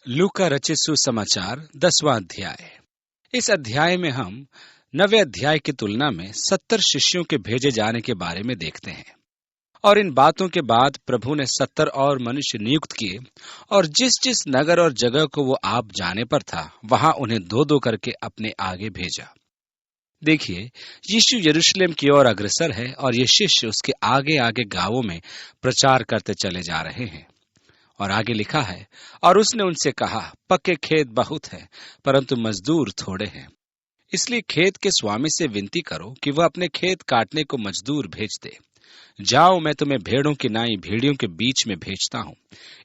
लूका रचित सुसमाचार 10वां अध्याय। इस अध्याय में हम 9वें अध्याय की तुलना में 70 शिष्यों के भेजे जाने के बारे में देखते हैं। और इन बातों के बाद प्रभु ने 70 और मनुष्य नियुक्त किए और जिस जिस नगर और जगह को वो आप जाने पर था, वहां उन्हें दो दो करके अपने आगे भेजा। देखिए, यीशु यरूशलेम की ओर अग्रसर है और ये शिष्य उसके आगे आगे गांवों में प्रचार करते चले जा रहे हैं। और आगे लिखा है, और उसने उनसे कहा, पक्के खेत बहुत है, परंतु मजदूर थोड़े हैं। इसलिए खेत के स्वामी से विनती करो कि वह अपने खेत काटने को मजदूर भेज दे। जाओ, मैं तुम्हें भेड़ों की नाई भेड़ियों के बीच में भेजता हूँ।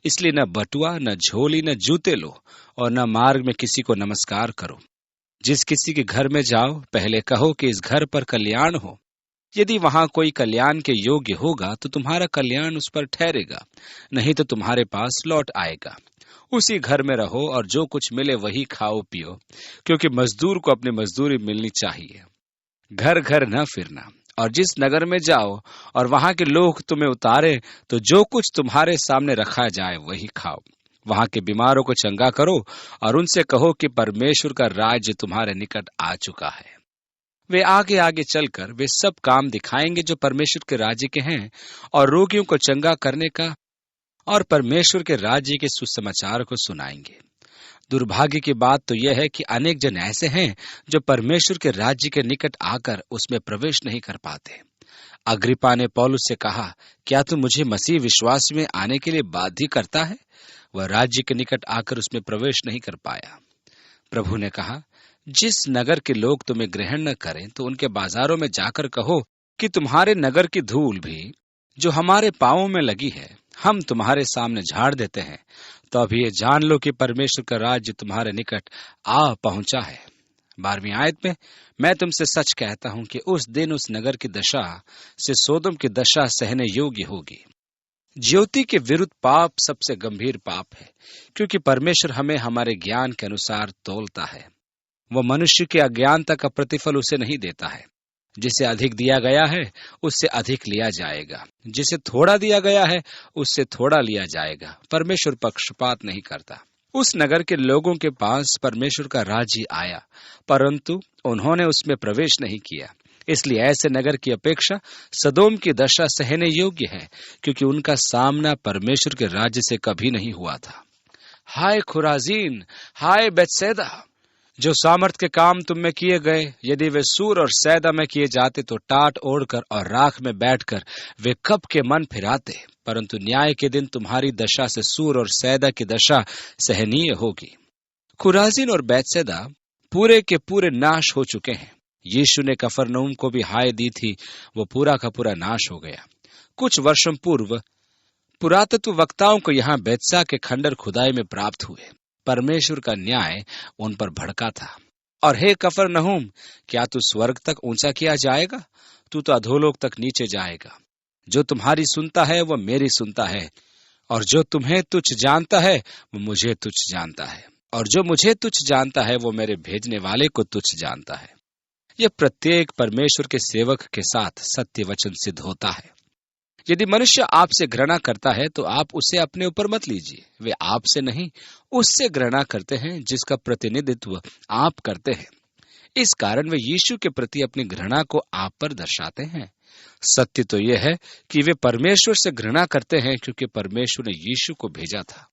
इसलिए न बटुआ, न झोली, न जूते लो, और न मार्ग में किसी को नमस्कार करो। जिस किसी के घर में जाओ, पहले कहो कि इस घर पर कल्याण हो। यदि वहां कोई कल्याण के योग्य होगा तो तुम्हारा कल्याण उस पर ठहरेगा, नहीं तो तुम्हारे पास लौट आएगा। उसी घर में रहो और जो कुछ मिले वही खाओ पियो, क्योंकि मजदूर को अपनी मजदूरी मिलनी चाहिए। घर घर न फिरना। और जिस नगर में जाओ और वहां के लोग तुम्हें उतारे, तो जो कुछ तुम्हारे सामने रखा जाए वही खाओ। वहां के बीमारों को चंगा करो और उनसे कहो कि परमेश्वर का राज्य तुम्हारे निकट आ चुका है। वे आगे आगे चलकर वे सब काम दिखाएंगे जो परमेश्वर के राज्य के हैं, और रोगियों को चंगा करने का और परमेश्वर के राज्य के सुसमाचार को सुनाएंगे। दुर्भाग्य की बात तो यह है कि अनेक जन ऐसे हैं जो परमेश्वर के राज्य के निकट आकर उसमें प्रवेश नहीं कर पाते। अग्रिप्पा ने पौलुस से कहा, क्या तू मुझे मसीह विश्वास में आने के लिए बाध्य करता है? वह राज्य के निकट आकर उसमें प्रवेश नहीं कर पाया। प्रभु ने कहा, जिस नगर के लोग तुम्हें ग्रहण न करें तो उनके बाजारों में जाकर कहो कि तुम्हारे नगर की धूल भी जो हमारे पांवों में लगी है, हम तुम्हारे सामने झाड़ देते हैं। तो अभी ये जान लो कि परमेश्वर का राज्य तुम्हारे निकट आ पहुंचा है। 12वीं आयत में, मैं तुमसे सच कहता हूं कि उस दिन उस नगर की दशा से सोदोम की दशा सहने योग्य होगी। ज्योति के विरुद्ध पाप सबसे गंभीर पाप है, क्योंकि परमेश्वर हमें हमारे ज्ञान के अनुसार तौलता है। वह मनुष्य के अज्ञानता का प्रतिफल उसे नहीं देता है। जिसे अधिक दिया गया है उससे अधिक लिया जाएगा, जिसे थोड़ा दिया गया है उससे थोड़ा लिया जाएगा। परमेश्वर पक्षपात नहीं करता। उस नगर के लोगों के पास परमेश्वर का राज्य आया, परंतु उन्होंने उसमें प्रवेश नहीं किया। इसलिए ऐसे नगर की अपेक्षा सदोम की दशा सहने योग्य है, क्योंकि उनका सामना परमेश्वर के राज्य से कभी नहीं हुआ था। हाय खुराजीन, हाय बेतसैदा! जो सामर्थ के काम तुम में किए गए, यदि वे सूर और सैदा में किए जाते तो टाट ओढ़कर और राख में बैठकर वे कब के मन फिराते। परंतु न्याय के दिन तुम्हारी दशा से सूर और सैदा की दशा सहनीय होगी। खुराजीन और बैतसैदा पूरे के पूरे नाश हो चुके हैं। यीशु ने कफरनहूम को भी हाय दी थी, वो पूरा का पूरा नाश हो गया। कुछ वर्षों पूर्व पुरातत्व वक्ताओं को यहाँ बेतसा के खंडर खुदाई में प्राप्त हुए। परमेश्वर का न्याय उन पर भड़का था। और हे कफरनहूम, क्या तू स्वर्ग तक ऊंचा किया जाएगा? तू तो अधोलोक तक नीचे जाएगा। जो तुम्हारी सुनता है वह मेरी सुनता है, और जो तुम्हें तुच्छ जानता है वो मुझे तुच्छ जानता है, और जो मुझे तुच्छ जानता है वो मेरे भेजने वाले को तुच्छ जानता है। यह प्रत्येक परमेश्वर के सेवक के साथ सत्य वचन सिद्ध होता है। यदि मनुष्य आपसे घृणा करता है तो आप उसे अपने ऊपर मत लीजिए। वे आपसे नहीं, उससे घृणा करते हैं जिसका प्रतिनिधित्व आप करते हैं। इस कारण वे यीशु के प्रति अपनी घृणा को आप पर दर्शाते हैं। सत्य तो यह है कि वे परमेश्वर से घृणा करते हैं, क्योंकि परमेश्वर ने यीशु को भेजा था।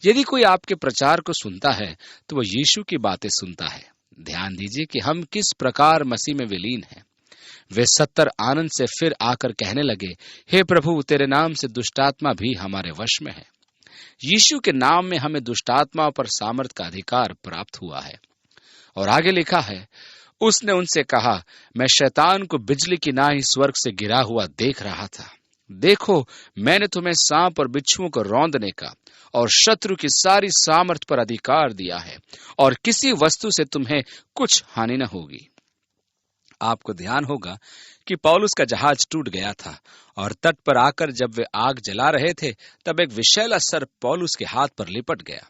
यदि कोई आपके प्रचार को सुनता है तो वह यीशु की बातें सुनता है। ध्यान दीजिए कि हम किस प्रकार मसीह में विलीन हैं। वे 70 आनंद से फिर आकर कहने लगे, हे प्रभु, तेरे नाम से दुष्टात्मा भी हमारे वश में है। यीशु के नाम में हमें दुष्टात्माओं पर सामर्थ का अधिकार प्राप्त हुआ है। और आगे लिखा है, उसने उनसे कहा, मैं शैतान को बिजली की नाई स्वर्ग से गिरा हुआ देख रहा था। देखो, मैंने तुम्हें सांप और बिच्छुओं को रौंदने का और शत्रु की सारी सामर्थ पर अधिकार दिया है, और किसी वस्तु से तुम्हें कुछ हानि न होगी। आपको ध्यान होगा कि पौलुस का जहाज टूट गया था, और तट पर आकर जब वे आग जला रहे थे तब एक विषैला सर्प पौलुस के हाथ पर लिपट गया।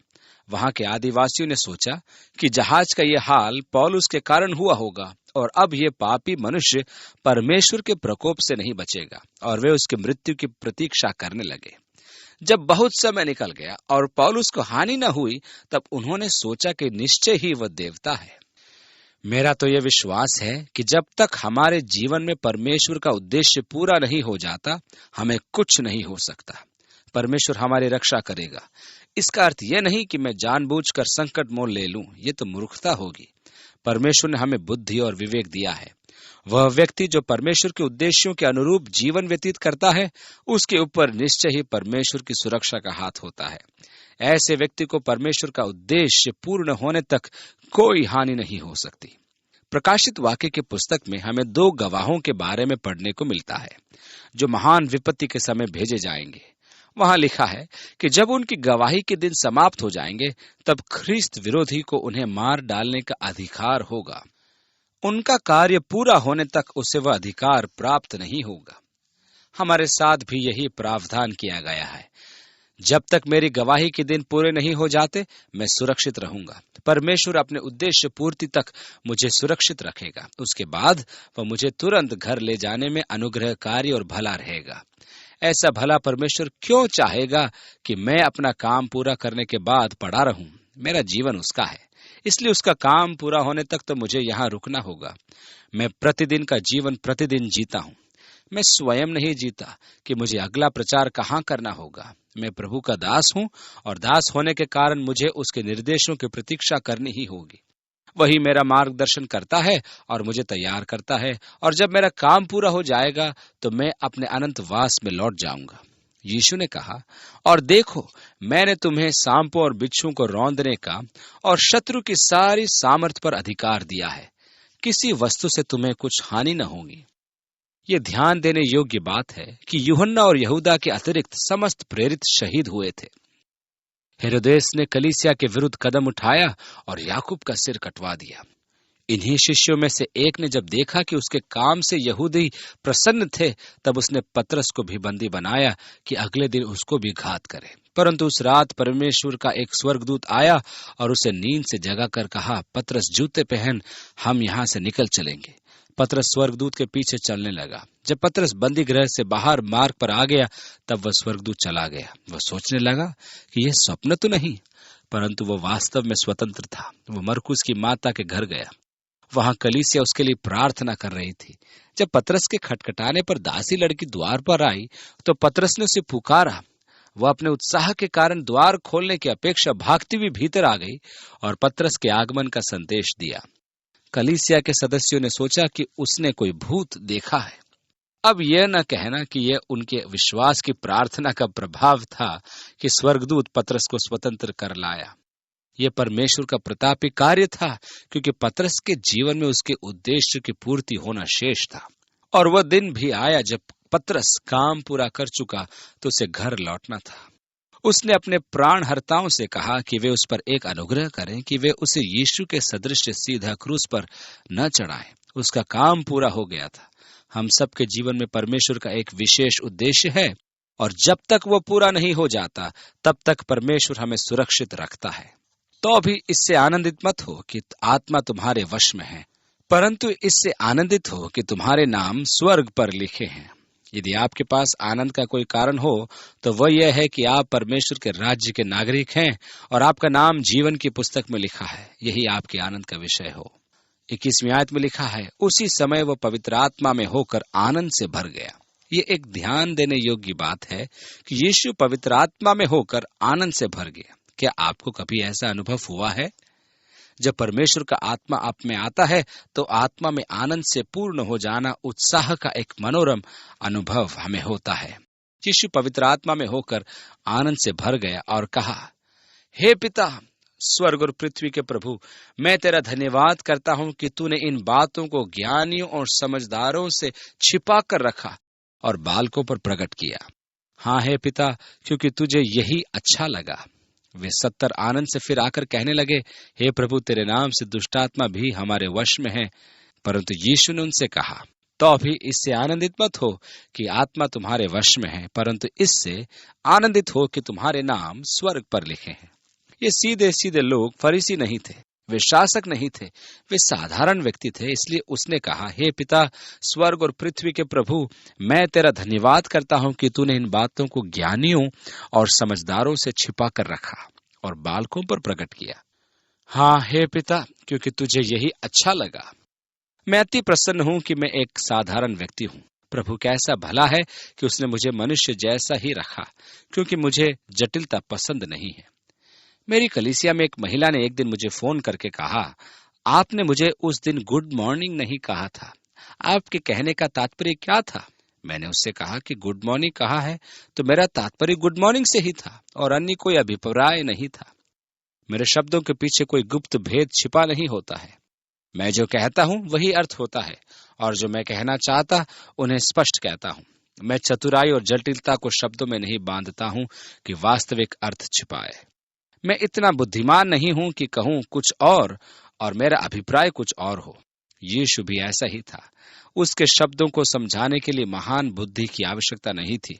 वहां के आदिवासियों ने सोचा कि जहाज का यह हाल पौलुस के कारण हुआ होगा, और अब ये पापी मनुष्य परमेश्वर के प्रकोप से नहीं बचेगा, और वे उसकी मृत्यु की प्रतीक्षा करने लगे। जब बहुत समय निकल गया और पौलुस को हानि न हुई, तब उन्होंने सोचा कि निश्चय ही वह देवता है। मेरा तो यह विश्वास है कि जब तक हमारे जीवन में परमेश्वर का उद्देश्य पूरा नहीं हो जाता, हमें कुछ नहीं हो सकता। परमेश्वर हमारी रक्षा करेगा। इसका अर्थ यह नहीं कि मैं जानबूझकर संकट मोल ले लूं, यह तो मूर्खता होगी। परमेश्वर ने हमें बुद्धि और विवेक दिया है। वह व्यक्ति जो परमेश्वर के उद्देश्यों के अनुरूप जीवन व्यतीत करता है, उसके ऊपर निश्चय ही परमेश्वर की सुरक्षा का हाथ होता है। ऐसे व्यक्ति को परमेश्वर का उद्देश्य पूर्ण होने तक कोई हानि नहीं हो सकती। प्रकाशित वाक्य की पुस्तक में हमें 2 गवाहों के बारे में पढ़ने को मिलता है, जो महान विपत्ति के समय भेजे जाएंगे। वहां लिखा है कि जब उनकी गवाही के दिन समाप्त हो जाएंगे, तब ख्रीस्त विरोधी को उन्हें मार डालने का अधिकार होगा। उनका कार्य पूरा होने तक उसे वह अधिकार प्राप्त नहीं होगा। हमारे साथ भी यही प्रावधान किया गया है। जब तक मेरी गवाही के दिन पूरे नहीं हो जाते, मैं सुरक्षित रहूंगा। परमेश्वर अपने उद्देश्य पूर्ति तक मुझे सुरक्षित रखेगा। उसके बाद वह मुझे तुरंत घर ले जाने में अनुग्रहकारी और भला रहेगा। ऐसा भला परमेश्वर क्यों चाहेगा कि मैं अपना काम पूरा करने के बाद पड़ा रहूं? मेरा जीवन उसका है, इसलिए उसका काम पूरा होने तक तो मुझे यहाँ रुकना होगा। मैं प्रतिदिन का जीवन प्रतिदिन जीता हूँ। मैं स्वयं नहीं जीता कि मुझे अगला प्रचार कहाँ करना होगा। मैं प्रभु का दास हूँ और दास होने के कारण मुझे उसके निर्देशों की प्रतीक्षा करनी ही होगी। वही मेरा मार्गदर्शन करता है और मुझे तैयार करता है, और जब मेरा काम पूरा हो जाएगा तो मैं अपने अनंत वास में लौट जाऊंगा। यीशु ने कहा, और देखो, मैंने तुम्हें सांपों और बिच्छुओं को रौंदने का और शत्रु की सारी सामर्थ पर अधिकार दिया है। किसी वस्तु से तुम्हें कुछ हानि न होगी। ये ध्यान देने योग्य बात है कि यूहन्ना और यहूदा के अतिरिक्त समस्त प्रेरित शहीद हुए थे। हेरोदेस ने कलीसिया के विरुद्ध कदम उठाया और याकूब का सिर कटवा दिया। इन्हीं शिष्यों में से एक ने जब देखा कि उसके काम से यहूदी प्रसन्न थे, तब उसने पतरस को भी बंदी बनाया कि अगले दिन उसको भी घात करे। परंतु उस रात परमेश्वर का एक स्वर्गदूत आया और उसे नींद से जगाकर कहा, पतरस, जूते पहन, हम यहाँ से निकल चलेंगे। पतरस स्वर्गदूत के पीछे चलने लगा। जब पतरस बंदी गृह से बाहर मार्ग पर आ गया, तब वह स्वर्गदूत चला गया। वह सोचने लगा कि यह स्वप्न तो नहीं, परंतु वह वास्तव में स्वतंत्र था। वह मरकुस की माता के घर गया। वहां कलीसिया उसके लिए प्रार्थना कर रही थी। जब पतरस के खटखटाने पर दासी लड़की द्वार पर आई, तो पतरस ने उसे पुकारा। वह अपने उत्साह के कारण द्वार खोलने की अपेक्षा भागती हुई भीतर आ गई और पतरस के आगमन का संदेश दिया। कलीसिया के सदस्यों ने सोचा कि उसने कोई भूत देखा है। अब यह न कहना कि यह उनके विश्वास की प्रार्थना का प्रभाव था कि स्वर्गदूत पतरस को स्वतंत्र कर लाया। यह परमेश्वर का प्रतापी कार्य था, क्योंकि पतरस के जीवन में उसके उद्देश्य की पूर्ति होना शेष था। और वह दिन भी आया जब पतरस काम पूरा कर चुका तो उसे घर लौटना था। उसने अपने प्राणहर्ताओं से कहा कि वे उस पर एक अनुग्रह करें कि वे उसे यीशु के सदृश सीधा क्रूस पर न चढ़ाएं। उसका काम पूरा हो गया था। हम सबके जीवन में परमेश्वर का एक विशेष उद्देश्य है, और जब तक वो पूरा नहीं हो जाता, तब तक परमेश्वर हमें सुरक्षित रखता है। तो भी इससे आनंदित मत हो कि आत्मा तुम्हारे वश में है, परंतु इससे आनंदित हो कि तुम्हारे नाम स्वर्ग पर लिखे हैं। यदि आपके पास आनंद का कोई कारण हो, तो वह यह है कि आप परमेश्वर के राज्य के नागरिक हैं और आपका नाम जीवन की पुस्तक में लिखा है। यही आपके आनंद का विषय हो। 21वीं आयत में लिखा है, उसी समय वह पवित्र आत्मा में होकर आनंद से भर गया। ये एक ध्यान देने योग्य बात है कि यीशु पवित्र आत्मा में होकर आनंद से भर गया। क्या आपको कभी ऐसा अनुभव हुआ है? जब परमेश्वर का आत्मा आप में आता है, तो आत्मा में आनंद से पूर्ण हो जाना, उत्साह का एक मनोरम अनुभव हमें होता है। यीशु पवित्र आत्मा में होकर आनंद से भर गया और कहा, हे पिता, स्वर्ग और पृथ्वी के प्रभु, मैं तेरा धन्यवाद करता हूं कि तूने इन बातों को ज्ञानियों और समझदारों से छिपा कर रखा और बालकों पर प्रकट किया। हाँ हे पिता, क्योंकि तुझे यही अच्छा लगा। वे 70 आनंद से फिर आकर कहने लगे, हे प्रभु, तेरे नाम से दुष्टात्मा भी हमारे वश में है। परंतु यीशु ने उनसे कहा, तो भी इससे आनंदित मत हो कि आत्मा तुम्हारे वश में है, परंतु इससे आनंदित हो कि तुम्हारे नाम स्वर्ग पर लिखे हैं। ये सीधे सीधे लोग फरीसी नहीं थे। वे शासक नहीं थे, वे साधारण व्यक्ति थे। इसलिए उसने कहा, हे पिता, स्वर्ग और पृथ्वी के प्रभु, मैं तेरा धन्यवाद करता हूं कि तूने इन बातों को ज्ञानियों और समझदारों से छिपा कर रखा और बालकों पर प्रकट किया। हाँ हे पिता, क्योंकि तुझे यही अच्छा लगा। मैं अति प्रसन्न हूं कि मैं एक साधारण व्यक्ति हूं। प्रभु कैसा भला है कि उसने मुझे मनुष्य जैसा ही रखा, क्योंकि मुझे जटिलता पसंद नहीं है। मेरी कलीसिया में एक महिला ने एक दिन मुझे फोन करके कहा, आपने मुझे उस दिन गुड मॉर्निंग नहीं कहा था, आपके कहने का तात्पर्य क्या था? मैंने उससे कहा कि गुड मॉर्निंग कहा है तो मेरा तात्पर्य गुड मॉर्निंग से ही था और अन्य कोई अभिप्राय नहीं था। मेरे शब्दों के पीछे कोई गुप्त भेद छिपा नहीं होता है। मैं जो कहता हूं वही अर्थ होता है और जो मैं कहना चाहता उन्हें स्पष्ट कहता हूं। मैं चतुराई और जटिलता को शब्दों में नहीं बांधता हूं कि वास्तविक अर्थ छिपाए। मैं इतना बुद्धिमान नहीं हूं कि कहूं कुछ और मेरा अभिप्राय कुछ और हो। यीशु भी ऐसा ही था। उसके शब्दों को समझाने के लिए महान बुद्धि की आवश्यकता नहीं थी।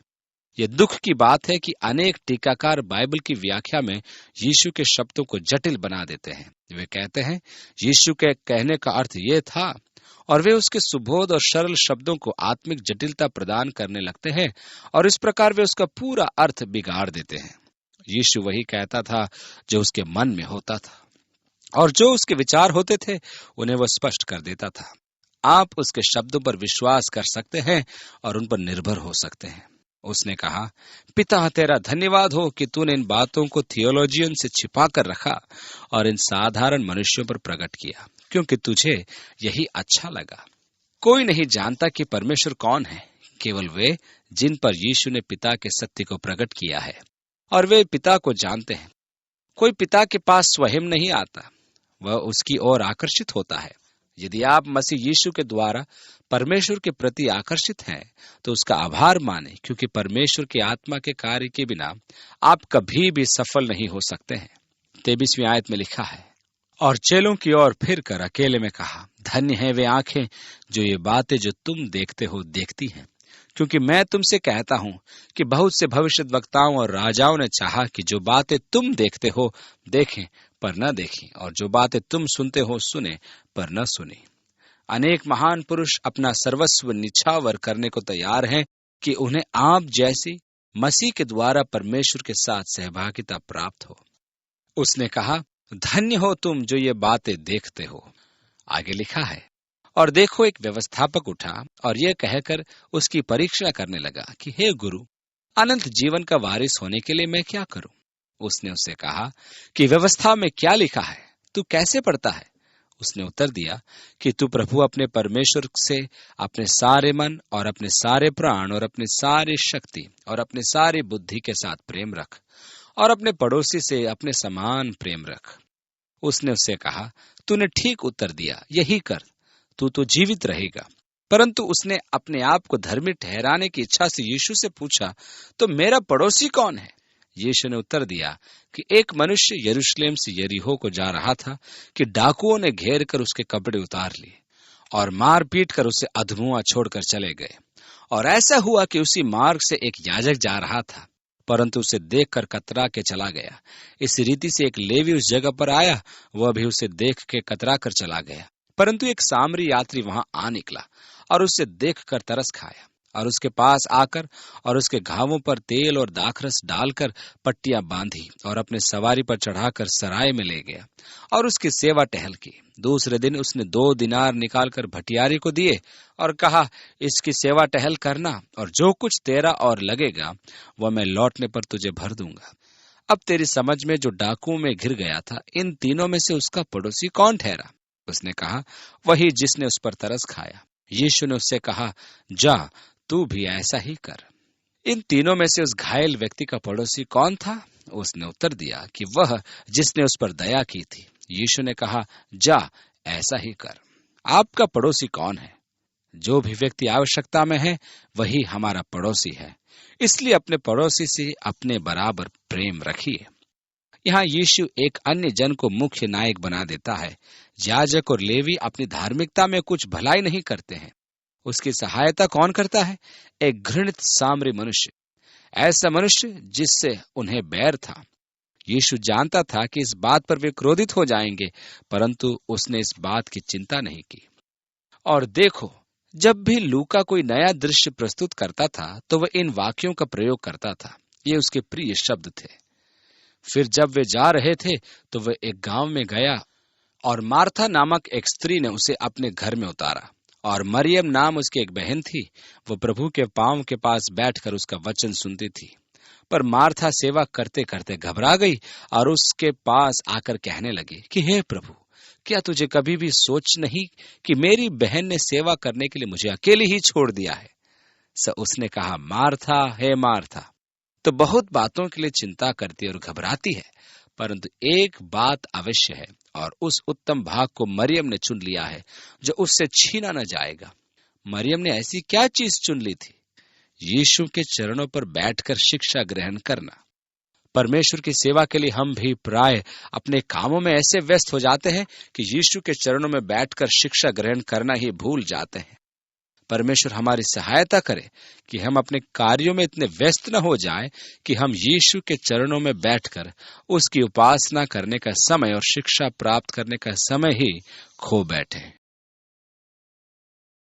यह दुख की बात है कि अनेक टीकाकार बाइबल की व्याख्या में यीशु के शब्दों को जटिल बना देते हैं। वे कहते हैं यीशु के कहने का अर्थ ये था, और वे उसके सुबोध और सरल शब्दों को आत्मिक जटिलता प्रदान करने लगते हैं और इस प्रकार वे उसका पूरा अर्थ बिगाड़ देते हैं। यीशु वही कहता था जो उसके मन में होता था, और जो उसके विचार होते थे उन्हें वह स्पष्ट कर देता था। आप उसके शब्दों पर विश्वास कर सकते हैं और उन पर निर्भर हो सकते हैं। उसने कहा, पिता तेरा धन्यवाद हो कि तूने इन बातों को थियोलॉजियन से छिपा कर रखा और इन साधारण मनुष्यों पर प्रकट किया, क्योंकि तुझे यही अच्छा लगा। कोई नहीं जानता कि परमेश्वर कौन है, केवल वे जिन पर यीशु ने पिता के सत्य को प्रकट किया है, और वे पिता को जानते हैं। कोई पिता के पास स्वयं नहीं आता, वह उसकी ओर आकर्षित होता है। यदि आप मसीह यीशु के द्वारा परमेश्वर के प्रति आकर्षित हैं तो उसका आभार माने, क्योंकि परमेश्वर की आत्मा के कार्य के बिना आप कभी भी सफल नहीं हो सकते हैं। 23वीं आयत में लिखा है, और चेलों की ओर फिर कर अकेले में कहा, धन्य है वे आंखें जो ये बातें जो तुम देखते हो देखती हैं, क्योंकि मैं तुमसे कहता हूं कि बहुत से भविष्यद्वक्ताओं और राजाओं ने चाहा कि जो बातें तुम देखते हो देखें पर न देखें, और जो बातें तुम सुनते हो सुने पर न सुने। अनेक महान पुरुष अपना सर्वस्व निछावर करने को तैयार हैं कि उन्हें आप जैसी मसीह के द्वारा परमेश्वर के साथ सहभागिता प्राप्त हो। उसने कहा, धन्य हो तुम जो ये बातें देखते हो। आगे लिखा है, और देखो एक व्यवस्थापक उठा और यह कहकर उसकी परीक्षा करने लगा कि हे गुरु, अनंत जीवन का वारिस होने के लिए मैं क्या करूं? उसने उससे कहा कि व्यवस्था में क्या लिखा है, तू कैसे पढ़ता है? उसने उत्तर दिया कि तू प्रभु अपने परमेश्वर से अपने सारे मन और अपने सारे प्राण और अपने सारी शक्ति और अपने सारी बुद्धि के साथ प्रेम रख, और अपने पड़ोसी से अपने समान प्रेम रख। उसने उससे कहा, तूने ठीक उत्तर दिया, यही कर, तू तो जीवित रहेगा। परंतु उसने अपने आप को धर्मी ठहराने की इच्छा से यीशु से पूछा, तो मेरा पड़ोसी कौन है? यीशु ने उत्तर दिया कि एक मनुष्य यरूशलेम से यरीहो को जा रहा था कि डाकुओं ने घेर कर उसके कपड़े उतार लिए और मार पीट कर उसे अधमुआ छोड़कर चले गए। और ऐसा हुआ कि उसी मार्ग से एक याजक जा रहा था, परंतु उसे देखकर कतरा के चला गया। इस रीति से एक लेवी उस जगह पर आया, वह भी उसे देख के कतरा कर चला गया। परंतु एक सामरी यात्री वहां आ निकला और उसे देखकर तरस खाया, और उसके पास आकर और उसके घावों पर तेल और दाखरस डालकर पट्टियां बांधी और अपने सवारी पर चढ़ाकर सराय में ले गया और उसकी सेवा टहल की। दूसरे दिन उसने 2 दिनार निकालकर भटियारी को दिए और कहा, इसकी सेवा टहल करना, और जो कुछ तेरा और लगेगा वह मैं लौटने पर तुझे भर दूंगा। अब तेरी समझ में जो डाकुओं में घिर गया था, इन तीनों में से उसका पड़ोसी कौन ठहरा? उसने कहा, वही जिसने उस पर तरस खाया। यीशु ने उससे कहा, जा, तू भी ऐसा ही कर। इन तीनों में से उस घायल व्यक्ति का पड़ोसी कौन था? उसने उत्तर दिया कि वह जिसने उस पर दया की थी। यीशु ने कहा, जा, ऐसा ही कर। आपका पड़ोसी कौन है? जो भी व्यक्ति आवश्यकता में है वही हमारा पड़ोसी है। इसलिए अपने पड़ोसी से अपने बराबर प्रेम रखिए। यहाँ यीशु एक अन्य जन को मुख्य नायक बना देता है। याजक और लेवी अपनी धार्मिकता में कुछ भलाई नहीं करते हैं। उसकी सहायता कौन करता है? एक घृणित सामरी मनुष्य, ऐसा मनुष्य जिससे उन्हें बैर था। यीशु जानता था कि इस बात पर वे क्रोधित हो जाएंगे, परंतु उसने इस बात की चिंता नहीं की। और देखो, जब भी लूका कोई नया दृश्य प्रस्तुत करता था तो वह इन वाक्यों का प्रयोग करता था। ये उसके प्रिय शब्द थे। फिर जब वे जा रहे थे तो वह एक गांव में गया और मार्था नामक एक स्त्री ने उसे अपने घर में उतारा, और मरियम नाम उसकी एक बहन थी। वो प्रभु के पांव के पास बैठकर उसका वचन सुनती थी। पर मार्था सेवा करते करते घबरा गई और उसके पास आकर कहने लगी कि हे प्रभु, क्या तुझे कभी भी सोच नहीं कि मेरी बहन ने सेवा करने के लिए मुझे अकेली ही छोड़ दिया है? उसने कहा, मार्था, हे मार्था, तो बहुत बातों के लिए चिंता करती और घबराती है, परंतु एक बात अवश्य है, और उस उत्तम भाग को मरियम ने चुन लिया है जो उससे छीना न जाएगा। मरियम ने ऐसी क्या चीज चुन ली थी? यीशु के चरणों पर बैठकर शिक्षा ग्रहण करना। परमेश्वर की सेवा के लिए हम भी प्राय अपने कामों में ऐसे व्यस्त हो जाते हैं कि यीशु के चरणों में बैठकर शिक्षा ग्रहण करना ही भूल जाते हैं। परमेश्वर हमारी सहायता करे कि हम अपने कार्यों में इतने व्यस्त न हो जाएं कि हम यीशु के चरणों में बैठकर उसकी उपासना करने का समय और शिक्षा प्राप्त करने का समय ही खो बैठें।